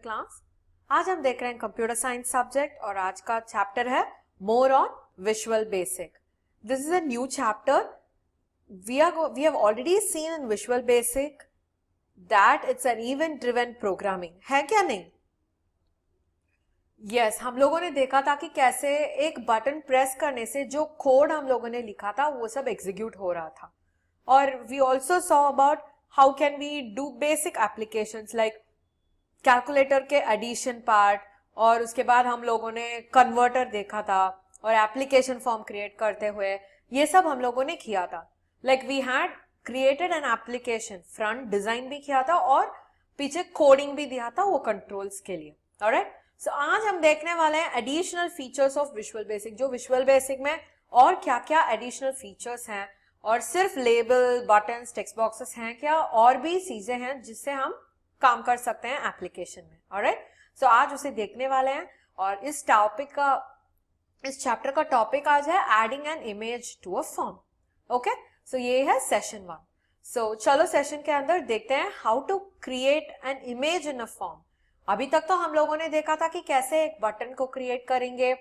Class. आज हम देख रहे हैं कंप्यूटर साइंस सब्जेक्ट और आज का चैप्टर है more on visual basic. This is a new chapter. we have already seen in Visual Basic that it's an event driven programming, है क्या नहीं? Yes, हम लोगों ने देखा था कि कैसे एक बटन प्रेस करने से जो कोड हम लोगों ने लिखा था वो सब एग्जीक्यूट हो रहा था। और we also saw about how can we do basic applications like calculator के एडिशन पार्ट, और उसके बाद हम लोगों ने कन्वर्टर देखा था और एप्लीकेशन फॉर्म क्रिएट करते हुए ये सब हम लोगों ने किया था। Like we had created an application, front design भी किया था और पीछे कोडिंग भी दिया था वो कंट्रोल्स के लिए। ऑलराइट, सो आज हम देखने वाले हैं additional features of visual basic, जो विजुअल बेसिक में और क्या क्या एडिशनल फीचर्स हैं, और सिर्फ लेबल, बटन्स, टेक्स्ट बॉक्सेस हैं क्या, और भी चीजें हैं जिससे हम काम कर सकते हैं एप्लीकेशन में। ऑलराइट, सो आज उसे देखने वाले हैं। और इस चैप्टर का टॉपिक आज है adding an image to a form. Okay, so ये है सेशन 1। सो चलो सेशन के अंदर देखते हैं how to create an image in a form. अभी तक तो हम लोगों ने देखा था कि कैसे एक बटन को क्रिएट करेंगे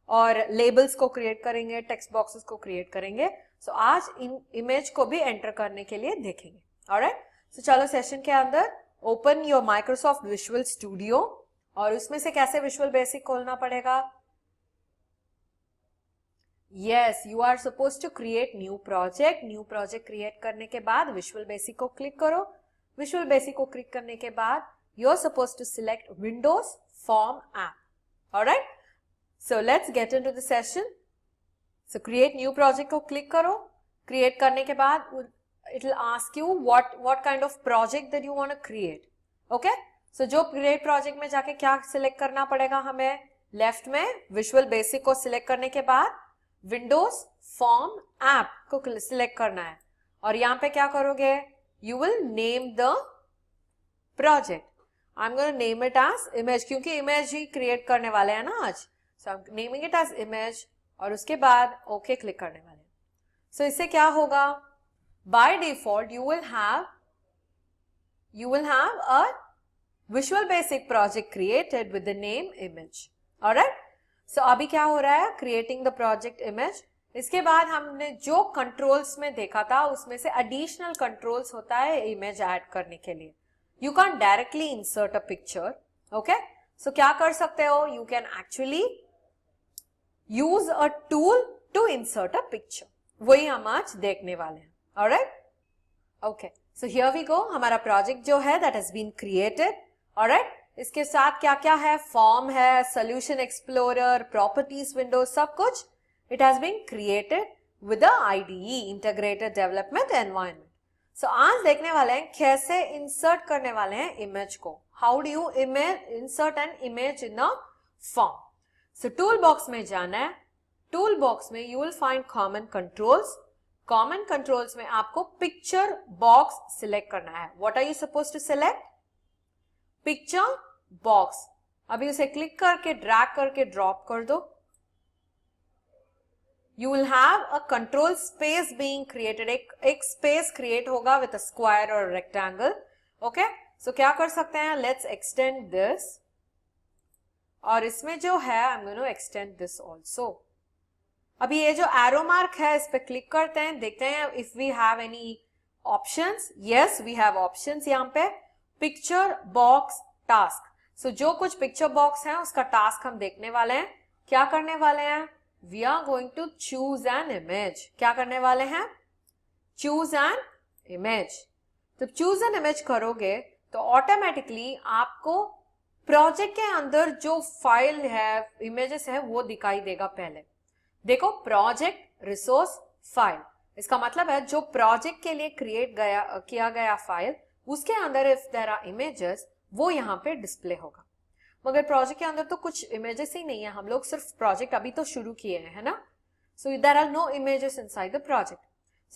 और लेबल्स को क्रिएट करेंगे, टेक्स्ट बॉक्सेस को क्रिएट करेंगे। सो आज इन इमेज को भी एंटर करने के लिए देखेंगे। ऑलराइट, सो चलो सेशन के अंदर open your Microsoft Visual Studio, और उसमें से कैसे विजुअल बेसिक खोलना पड़ेगा। Yes, you are suppose to create new project. New project create करने के बाद विजुअल बेसिक को क्लिक करो। विजुअल बेसिक को क्लिक करने के बाद you are suppose to select Windows form app. Alright, so let's get into the session. So create new project को क्लिक करो। क्रिएट करने के बाद it will ask you what kind of project that you want to create. Okay, so जो create project में जाके क्या select करना पड़ेगा हमें, लेफ्ट में विजुअल बेसिक को सिलेक्ट करने के बाद विंडोज फॉर्म ऐप को सिलेक्ट करना है, और यहाँ पे क्या करोगे, you will name the project. I'm going to name it as image, क्योंकि image ही create करने वाले हैं ना आज। So I'm naming it as image, और उसके बाद OK क्लिक करने वाले हैं। So इससे क्या होगा, by default you will have a Visual Basic project created with the name image. Alright, so अभी क्या हो रहा है, creating the project image। इसके बाद हमने जो controls में देखा था उसमें से additional controls होता है image add करने के लिए। You can't directly insert a picture. Okay, so क्या कर सकते हो, you can actually use a tool to insert a picture। वही हम आज देखने वाले हैं। Alright, okay, so here we go। हमारा प्रोजेक्ट जो है that has been created। Alright, इसके साथ क्या क्या है, फॉर्म है, सोल्यूशन एक्सप्लोरर, प्रॉपर्टीज विंडो, सब कुछ it has been created with the IDE, integrated development environment. So आज देखने वाले हैं कैसे इंसर्ट करने वाले हैं इमेज को। How do you insert an image in a form. So tool box में जाना है। टूल बॉक्स में you will find common controls. Common controls में आपको पिक्चर बॉक्स सिलेक्ट करना है। What are you suppose to select, picture box. अभी उसे क्लिक करके ड्रैग करके ड्रॉप कर दो। You will have a control space being created. एक स्पेस क्रिएट होगा विद अ स्क्वायर और रेक्टेंगल। ओके, सो क्या कर सकते हैं, लेट्स एक्सटेंड दिस, और इसमें जो है I am going to extend this also. अभी ये जो एरो मार्क है इस पे क्लिक करते हैं, देखते हैं if we have any options. Yes, we have options यहाँ पे। Picture box task. सो जो कुछ पिक्चर बॉक्स है उसका टास्क हम देखने वाले हैं। क्या करने वाले हैं, we are going to choose an image. क्या करने वाले हैं, चूज एन इमेज। जब चूज एन इमेज करोगे तो ऑटोमेटिकली आपको प्रोजेक्ट के अंदर जो फाइल है, इमेजेस है, वो दिखाई देगा। पहले देखो, प्रोजेक्ट रिसोर्स फाइल, इसका मतलब है जो प्रोजेक्ट के लिए किया गया फाइल, उसके अंदर इफ देयर आर इमेजेस वो यहाँ पे डिस्प्ले होगा। मगर प्रोजेक्ट के अंदर तो कुछ इमेजेस ही नहीं है, हम लोग सिर्फ प्रोजेक्ट अभी तो शुरू किए हैं, है ना। So there are no images inside the project.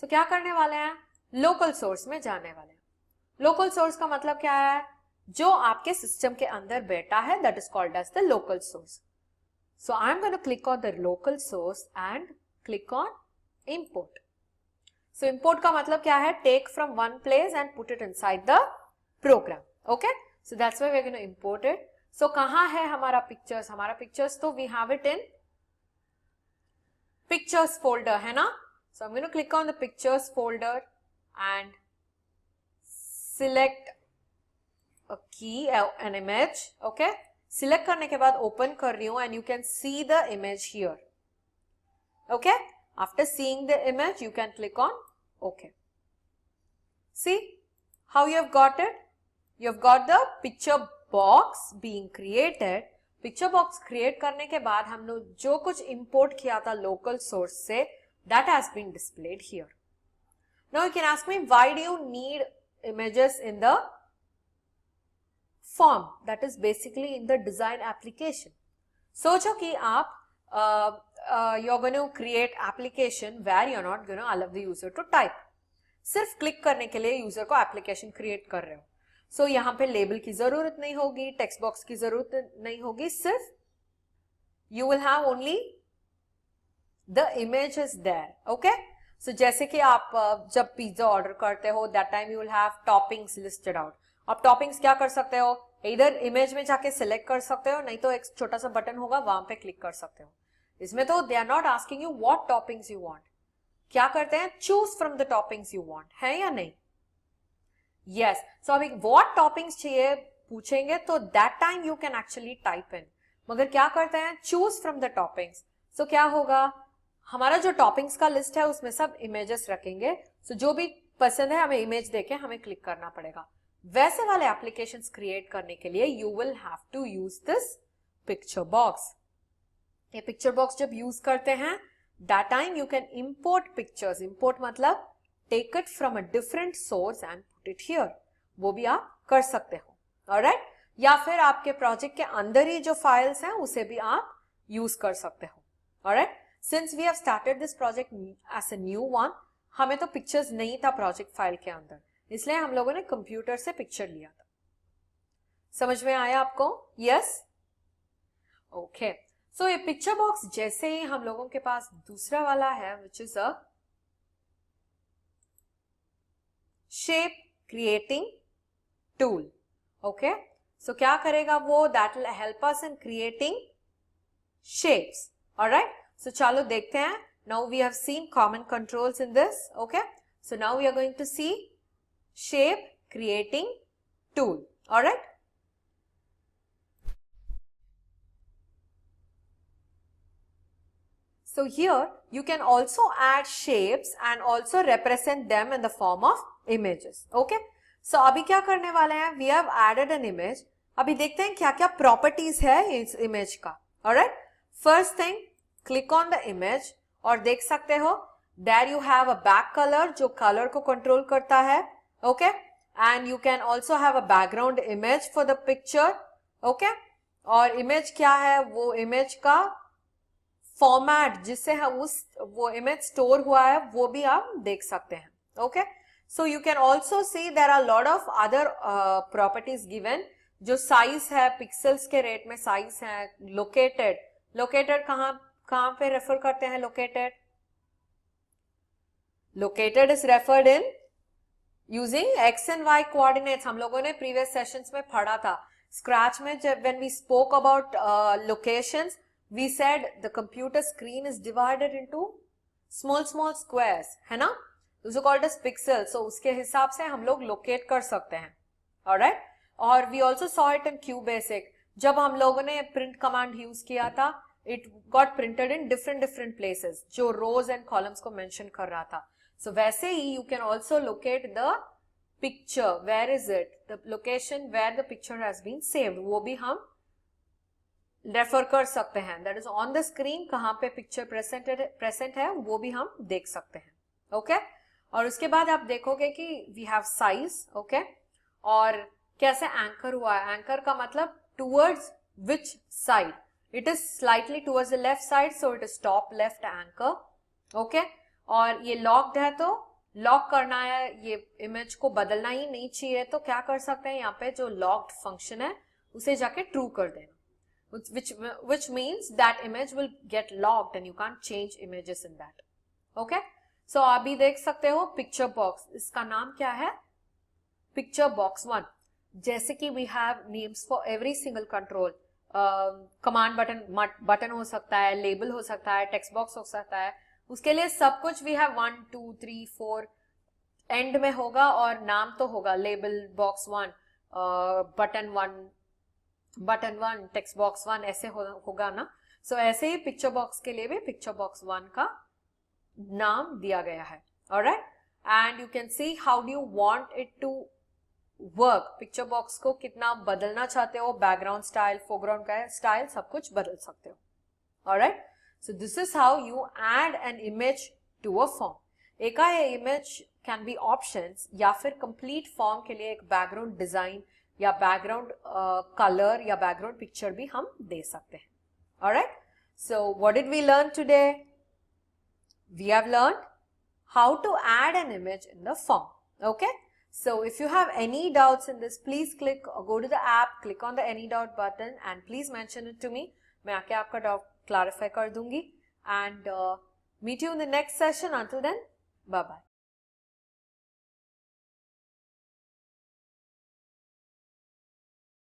So क्या करने वाले हैं, लोकल सोर्स में जाने वाले हैं। लोकल सोर्स का मतलब क्या है, जो आपके सिस्टम के अंदर बैठा है, that is called as the local source. So I'm going to click on the local source and click on import. So import का मतलब क्या है, take from one place and put it inside the program. Okay, so that's why we're going to import it. सो कहाँ है हमारा pictures? हमारा pictures तो we have it in pictures folder, है ना? So I am going to click on the pictures folder and select a key, an image. Okay, select करने के बाद open कर रही हूँ and you can see the image here. Okay, after seeing the image you can click on OK. See how you have got it? You have got the picture box being created. Picture box create करने के बाद हम लोग जो कुछ import किया था local source से, that has been displayed here. Now you can ask me, why do you need images in the form? That is basically in the design application. सोचो कि आप you're going to create application where you're not going to allow the user to type. सिर्फ click करने के लिए user को application create कर रहे हो. सो यहाँ पे लेबल की जरूरत नहीं होगी, टेक्स्ट बॉक्स की जरूरत नहीं होगी, सिर्फ you will have only the image is there. Okay, so जैसे कि आप जब पिज्जा ऑर्डर करते हो, that time you will have toppings listed out. आप टॉपिंग्स क्या कर सकते हो? इधर इमेज में जाके सिलेक्ट कर सकते हो, नहीं तो एक छोटा सा बटन होगा वहां पे क्लिक कर सकते हो. इसमें तो they are not asking you what toppings you want. क्या करते हैं? Choose from the toppings you want, है या नहीं? यस. सो अभी व्हाट टॉपिंग्स चाहिए पूछेंगे तो that time you can actually type in. मगर क्या करते हैं? Choose from the toppings. So क्या होगा? हमारा जो टॉपिंग्स का लिस्ट है उसमें सब इमेजेस रखेंगे. सो जो भी पसंद है हमें इमेज देके हमें क्लिक करना पड़ेगा. वैसे वाले एप्लीकेशंस क्रिएट करने के लिए you will have to use this picture box. ये पिक्चर बॉक्स जब यूज करते हैं, that time you can import pictures. Import मतलब take it from a different source and put it here. वो भी आप कर सकते हो. ऑलराइट, या फिर आपके प्रोजेक्ट के अंदर ही जो फाइल्स हैं उसे भी आप यूज कर सकते हो. Alright, since we have started this project as a new one, हमें तो पिक्चर्स नहीं था प्रोजेक्ट फाइल के अंदर, इसलिए हम लोगों ने कंप्यूटर से पिक्चर लिया था. समझ में आया आपको? यस. ओके, सो ये पिक्चर बॉक्स जैसे ही हम लोगों के पास दूसरा वाला है which is a shape creating tool. Okay, so क्या करेगा वो? That will help us in creating shapes. Alright, so चलो देखते हैं. Now we have seen common controls in this. Okay, so now we are going to see shape creating tool. All right, so here you can also add shapes and also represent them in the form of images. Okay, so अभी क्या करने वाले हैं? We have added an image. अभी देखते हैं क्या क्या properties है इस image का. All right, first thing, click on the image और देख सकते हो there you have a back color जो color को control करता है. Okay, and you can also have a background image for the picture. Okay, और image क्या है? वो image का format जिससे हम वो image store हुआ है वो भी आप देख सकते हैं. Okay, so you can also see there are a lot of other properties given. जो size है, pixels के rate में size है. located कहाँ पे refer करते हैं? located is referred in using x and y coordinates. हम लोगों ने previous sessions में पढ़ा था. Scratch में जब when we spoke about locations, we said the computer screen is divided into small squares, है ना? Those are called as pixels. So उसके हिसाब से हम लोग locate कर सकते हैं. Alright? और we also saw it in QBasic. जब हम लोगों ने print command use किया था, it got printed in different places. जो rows and columns को mention कर रहा था. So वैसे ही you can also locate the picture. Where is it? The location where the picture has been saved. वो भी हम refer कर सकते हैं. That is on the screen कहाँ पे picture present है वो भी हम देख सकते हैं. Okay? और उसके बाद आप देखोगे कि we have size. Okay? और कैसे anchor हुआ है? Anchor का मतलब towards which side? It is slightly towards the left side, so it is top left anchor. Okay? और ये लॉक्ड है तो लॉक करना है, ये इमेज को बदलना ही नहीं चाहिए, तो क्या कर सकते हैं? यहाँ पे जो लॉक्ड फंक्शन है उसे जाके ट्रू कर देना, which means that image will get locked and you can't change images in that. Okay, so अभी देख सकते हो पिक्चर बॉक्स, इसका नाम क्या है? Picture box 1. जैसे कि we have names for every single control, command button हो सकता है, लेबल हो सकता है, टेक्स्ट बॉक्स हो सकता है, उसके लिए सब कुछ वी हैव 1 2 3 4 एंड में होगा और नाम तो होगा label box 1, button 1, text box 1 ऐसे होगा ना. सो ऐसे ही पिक्चर बॉक्स के लिए भी पिक्चर बॉक्स 1 का नाम दिया गया है. Alright, and you can see how do you want it to work. Picture box को कितना बदलना चाहते हो, बैकग्राउंड स्टाइल, फोरग्राउंड का स्टाइल, सब कुछ बदल सकते हो. Alright, so this is how you add an image to a form. एक इमेज कैन बी ऑप्शंस या फिर कंप्लीट फॉर्म के लिए एक बैकग्राउंड डिजाइन या बैकग्राउंड कलर या बैकग्राउंड पिक्चर भी हम दे सकते हैं. Alright, so what did we learn today? We have learned how to add an image in the form. Okay, so if you have any doubts in this, please go to the app, click on the any doubt button and please mention it to me. मैं आके आपका doubt clarify कर दूंगी and meet you in the next session. Until then, bye bye.